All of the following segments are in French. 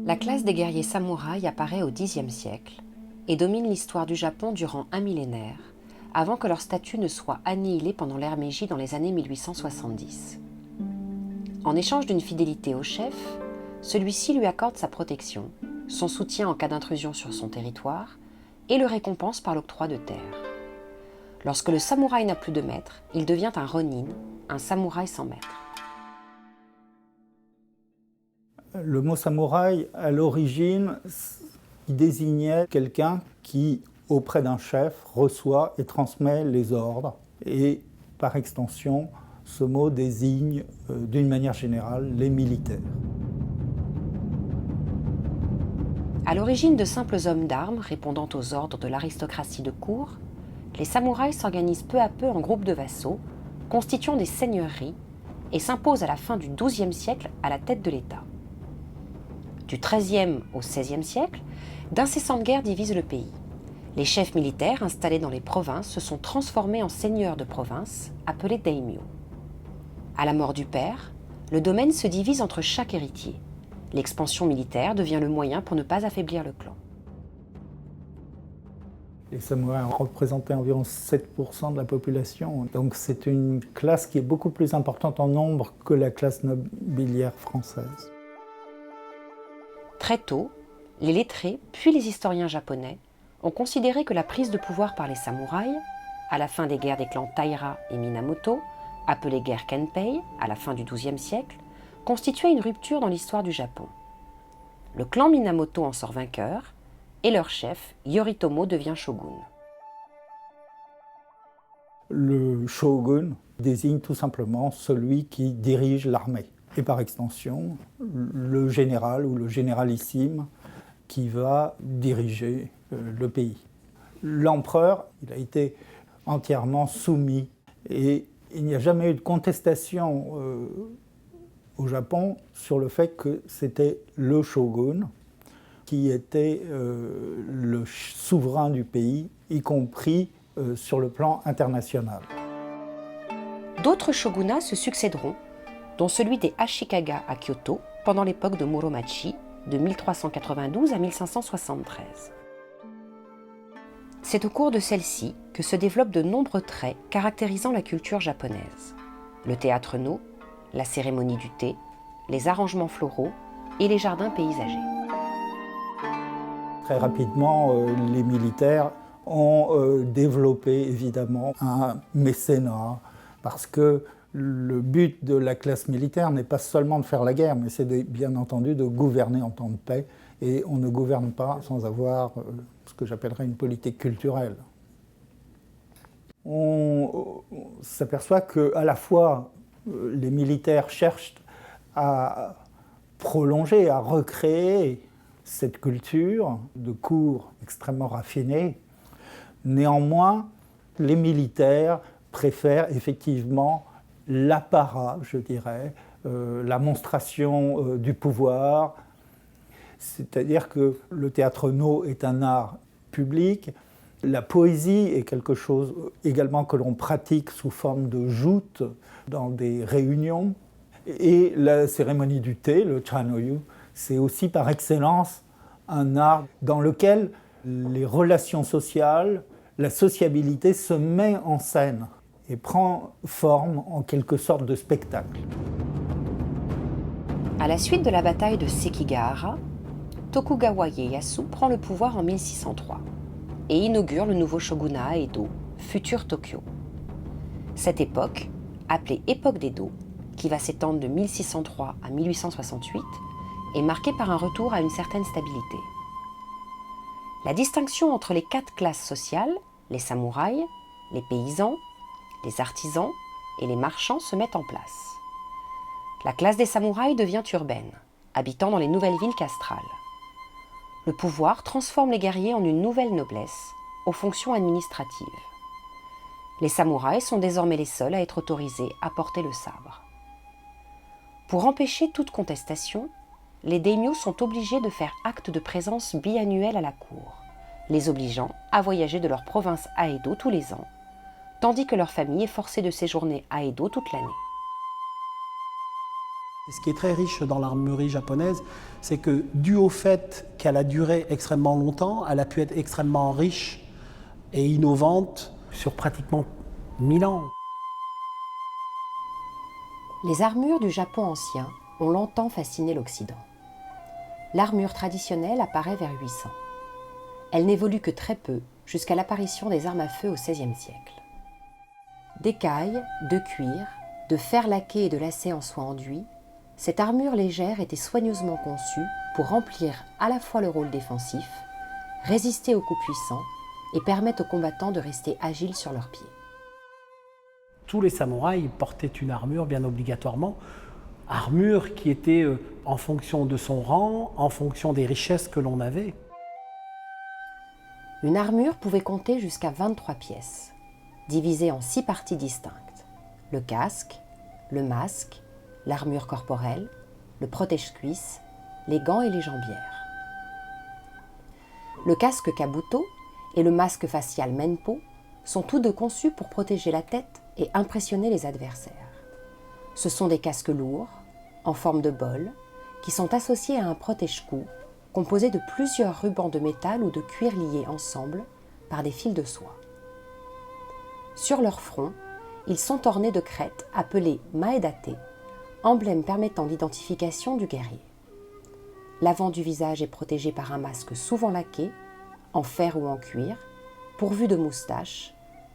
La classe des guerriers samouraïs apparaît au Xe siècle et domine l'histoire du Japon durant un millénaire, avant que leur statut ne soit annihilé pendant l'ère Meiji dans les années 1870. En échange d'une fidélité au chef, celui-ci lui accorde sa protection, son soutien en cas d'intrusion sur son territoire et le récompense par l'octroi de terres. Lorsque le samouraï n'a plus de maître, il devient un ronin, un samouraï sans maître. Le mot samouraï, à l'origine, il désignait quelqu'un qui, auprès d'un chef, reçoit et transmet les ordres. Et par extension, ce mot désigne, d'une manière générale, les militaires. À l'origine de simples hommes d'armes répondant aux ordres de l'aristocratie de cour, les samouraïs s'organisent peu à peu en groupes de vassaux, constituant des seigneuries, et s'imposent à la fin du XIIe siècle à la tête de l'État. Du XIIIe au XVIe siècle, d'incessantes guerres divisent le pays. Les chefs militaires installés dans les provinces se sont transformés en seigneurs de province, appelés daimyo. À la mort du père, le domaine se divise entre chaque héritier. L'expansion militaire devient le moyen pour ne pas affaiblir le clan. Les samouraïs représentaient environ 7% de la population, donc c'est une classe qui est beaucoup plus importante en nombre que la classe nobiliaire française. Très tôt, les lettrés, puis les historiens japonais, ont considéré que la prise de pouvoir par les samouraïs, à la fin des guerres des clans Taira et Minamoto, appelées guerres Kenpei, à la fin du XIIe siècle, constituait une rupture dans l'histoire du Japon. Le clan Minamoto en sort vainqueur, et leur chef, Yoritomo, devient shogun. Le shogun désigne tout simplement celui qui dirige l'armée. Et par extension, le général ou le généralissime qui va diriger le pays. L'empereur, il a été entièrement soumis et il n'y a jamais eu de contestation au Japon sur le fait que c'était le shogun qui était le souverain du pays, y compris sur le plan international. D'autres shogunats se succéderont, dont celui des Ashikaga à Kyoto pendant l'époque de Muromachi, de 1392 à 1573. C'est au cours de celle-ci que se développent de nombreux traits caractérisant la culture japonaise. Le théâtre no, la cérémonie du thé, les arrangements floraux et les jardins paysagers. Très rapidement, les militaires ont développé évidemment un mécénat parce que le but de la classe militaire n'est pas seulement de faire la guerre, mais c'est bien entendu de gouverner en temps de paix. Et on ne gouverne pas sans avoir ce que j'appellerais une politique culturelle. On s'aperçoit qu'à la fois les militaires cherchent à prolonger, à recréer cette culture de cour extrêmement raffinée. Néanmoins, les militaires préfèrent effectivement l'apparat, je dirais, la monstration du pouvoir. C'est-à-dire que le théâtre no est un art public. La poésie est quelque chose également que l'on pratique sous forme de joutes dans des réunions. Et la cérémonie du thé, le chanoyu, c'est aussi par excellence un art dans lequel les relations sociales, la sociabilité se met en scène et prend forme en quelque sorte de spectacle. À la suite de la bataille de Sekigahara, Tokugawa Ieyasu prend le pouvoir en 1603 et inaugure le nouveau shogunat à Edo, futur Tokyo. Cette époque, appelée époque d'Edo, qui va s'étendre de 1603 à 1868, est marquée par un retour à une certaine stabilité. La distinction entre les 4 classes sociales, les samouraïs, les paysans, les artisans et les marchands se met en place. La classe des samouraïs devient urbaine, habitant dans les nouvelles villes castrales. Le pouvoir transforme les guerriers en une nouvelle noblesse, aux fonctions administratives. Les samouraïs sont désormais les seuls à être autorisés à porter le sabre. Pour empêcher toute contestation, les daimyos sont obligés de faire acte de présence biannuel à la cour, les obligeant à voyager de leur province à Edo tous les ans, tandis que leur famille est forcée de séjourner à Edo toute l'année. Ce qui est très riche dans l'armurerie japonaise, c'est que dû au fait qu'elle a duré extrêmement longtemps, elle a pu être extrêmement riche et innovante sur pratiquement 1000 ans. Les armures du Japon ancien ont longtemps fasciné l'Occident. L'armure traditionnelle apparaît vers 800. Elle n'évolue que très peu jusqu'à l'apparition des armes à feu au XVIe siècle. D'écailles, de cuir, de fer laqué et de lacets en soie enduit, cette armure légère était soigneusement conçue pour remplir à la fois le rôle défensif, résister aux coups puissants et permettre aux combattants de rester agiles sur leurs pieds. Tous les samouraïs portaient une armure bien obligatoirement, armure qui était en fonction de son rang, en fonction des richesses que l'on avait. Une armure pouvait compter jusqu'à 23 pièces, divisées en 6 parties distinctes: le casque, le masque, l'armure corporelle, le protège-cuisse, les gants et les jambières. Le casque kabuto et le masque facial menpo sont tous deux conçus pour protéger la tête et impressionner les adversaires. Ce sont des casques lourds, en forme de bol, qui sont associés à un protège-cou composé de plusieurs rubans de métal ou de cuir liés ensemble par des fils de soie. Sur leur front, ils sont ornés de crêtes appelées maedate, emblème permettant l'identification du guerrier. L'avant du visage est protégé par un masque souvent laqué, en fer ou en cuir, pourvu de moustaches,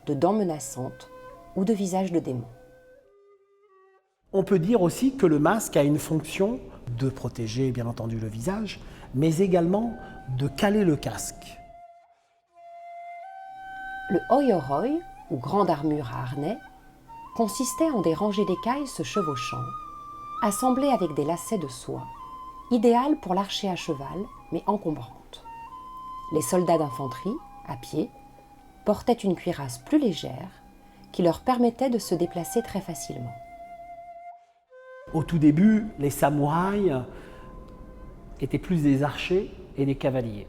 de dents menaçantes ou de visages de démons. On peut dire aussi que le masque a une fonction de protéger bien entendu le visage, mais également de caler le casque. Le oyoroi, ou grande armure à harnais, consistait en des rangées d'écailles se chevauchant, assemblées avec des lacets de soie, idéales pour l'archer à cheval, mais encombrantes. Les soldats d'infanterie, à pied, portaient une cuirasse plus légère qui leur permettait de se déplacer très facilement. Au tout début, les samouraïs étaient plus des archers et des cavaliers.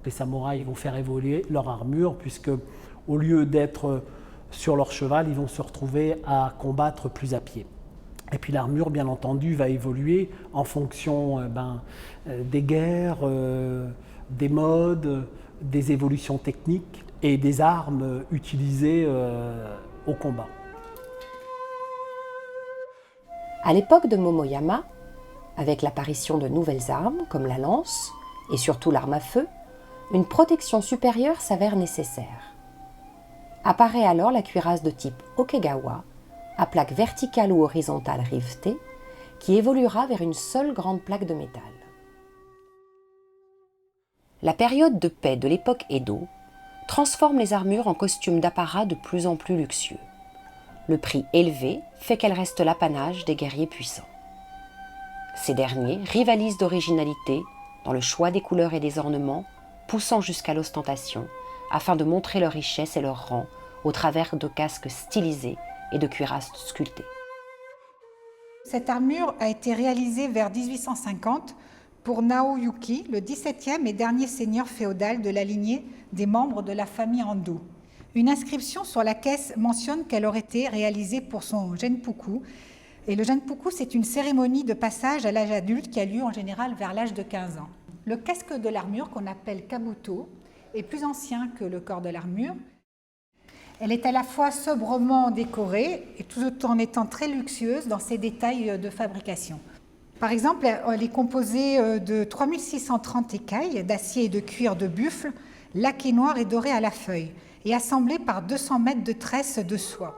Les samouraïs vont faire évoluer leur armure puisque, au lieu d'être sur leur cheval, ils vont se retrouver à combattre plus à pied. Et puis l'armure, bien entendu, va évoluer en fonction des guerres, des modes, des évolutions techniques et des armes utilisées au combat. À l'époque de Momoyama, avec l'apparition de nouvelles armes comme la lance et surtout l'arme à feu, une protection supérieure s'avère nécessaire. Apparaît alors la cuirasse de type Okegawa, à plaque verticale ou horizontale rivetée, qui évoluera vers une seule grande plaque de métal. La période de paix de l'époque Edo transforme les armures en costumes d'apparat de plus en plus luxueux. Le prix élevé fait qu'elles restent l'apanage des guerriers puissants. Ces derniers rivalisent d'originalité dans le choix des couleurs et des ornements, poussant jusqu'à l'ostentation, afin de montrer leur richesse et leur rang au travers de casques stylisés et de cuirasses sculptées. Cette armure a été réalisée vers 1850 pour Naoyuki, le 17e et dernier seigneur féodal de la lignée des membres de la famille Ando. Une inscription sur la caisse mentionne qu'elle aurait été réalisée pour son genpuku. Et le genpuku, c'est une cérémonie de passage à l'âge adulte qui a lieu en général vers l'âge de 15 ans. Le casque de l'armure, qu'on appelle kabuto, est plus ancien que le corps de l'armure. Elle est à la fois sobrement décorée et tout en étant très luxueuse dans ses détails de fabrication. Par exemple, elle est composée de 3630 écailles d'acier et de cuir de buffle, laquées noir et doré à la feuille, et assemblée par 200 mètres de tresse de soie.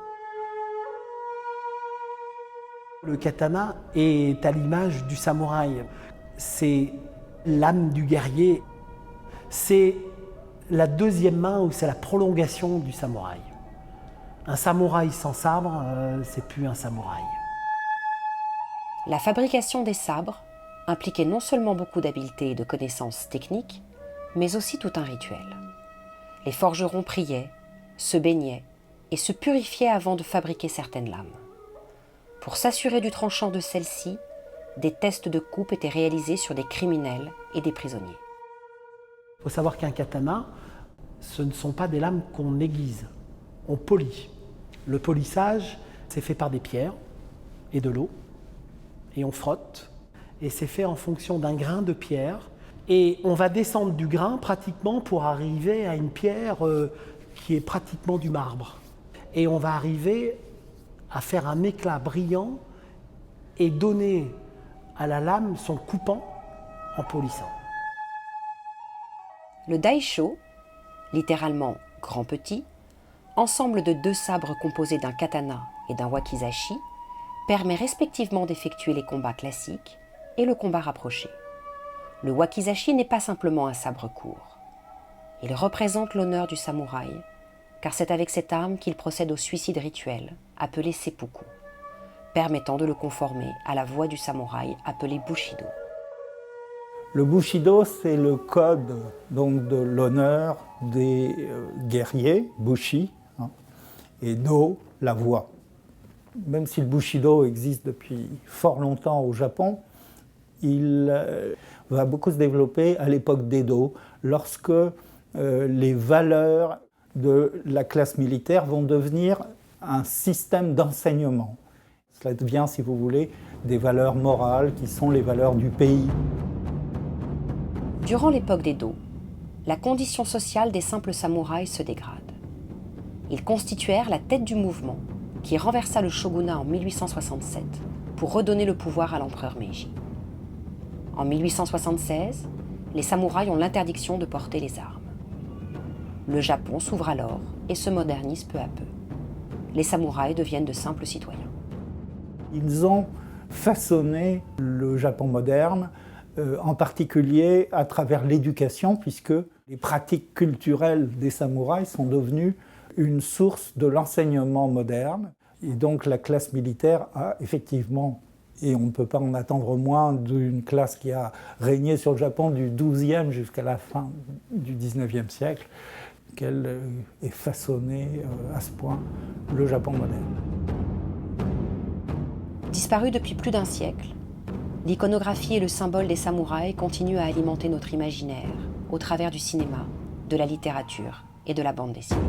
Le katana est à l'image du samouraï. C'est l'âme du guerrier. C'est la deuxième main ou c'est la prolongation du samouraï. Un samouraï sans sabre, c'est plus un samouraï. La fabrication des sabres impliquait non seulement beaucoup d'habileté et de connaissances techniques, mais aussi tout un rituel. Les forgerons priaient, se baignaient et se purifiaient avant de fabriquer certaines lames. Pour s'assurer du tranchant de celles-ci, des tests de coupe étaient réalisés sur des criminels et des prisonniers. Il faut savoir qu'un katana, ce ne sont pas des lames qu'on aiguise, on polit. Le polissage, c'est fait par des pierres et de l'eau. et on frotte. Et c'est fait en fonction d'un grain de pierre. Et on va descendre du grain pratiquement pour arriver à une pierre qui est pratiquement du marbre. Et on va arriver à faire un éclat brillant et donner à la lame son coupant en polissant. Le daisho, littéralement grand-petit, ensemble de 2 sabres composés d'un katana et d'un wakizashi, permet respectivement d'effectuer les combats classiques et le combat rapproché. Le wakizashi n'est pas simplement un sabre court. Il représente l'honneur du samouraï, car c'est avec cette arme qu'il procède au suicide rituel, appelé seppuku, permettant de le conformer à la voie du samouraï appelé bushido. Le bushido, c'est le code donc, de l'honneur des guerriers, bushi, et do, la voie. Même si le bushido existe depuis fort longtemps au Japon, il va beaucoup se développer à l'époque d'Edo, lorsque les valeurs de la classe militaire vont devenir un système d'enseignement. Cela devient, si vous voulez, des valeurs morales qui sont les valeurs du pays. Durant l'époque d'Edo, la condition sociale des simples samouraïs se dégrade. Ils constituèrent la tête du mouvement qui renversa le shogunat en 1867 pour redonner le pouvoir à l'empereur Meiji. En 1876, les samouraïs ont l'interdiction de porter les armes. Le Japon s'ouvre alors et se modernise peu à peu. Les samouraïs deviennent de simples citoyens. Ils ont façonné le Japon moderne, en particulier à travers l'éducation, puisque les pratiques culturelles des samouraïs sont devenues une source de l'enseignement moderne. Et donc la classe militaire a effectivement, et on ne peut pas en attendre moins d'une classe qui a régné sur le Japon du XIIe jusqu'à la fin du XIXe siècle, qu'elle ait façonné à ce point le Japon moderne. Disparu depuis plus d'1 siècle, l'iconographie et le symbole des samouraïs continuent à alimenter notre imaginaire au travers du cinéma, de la littérature et de la bande dessinée.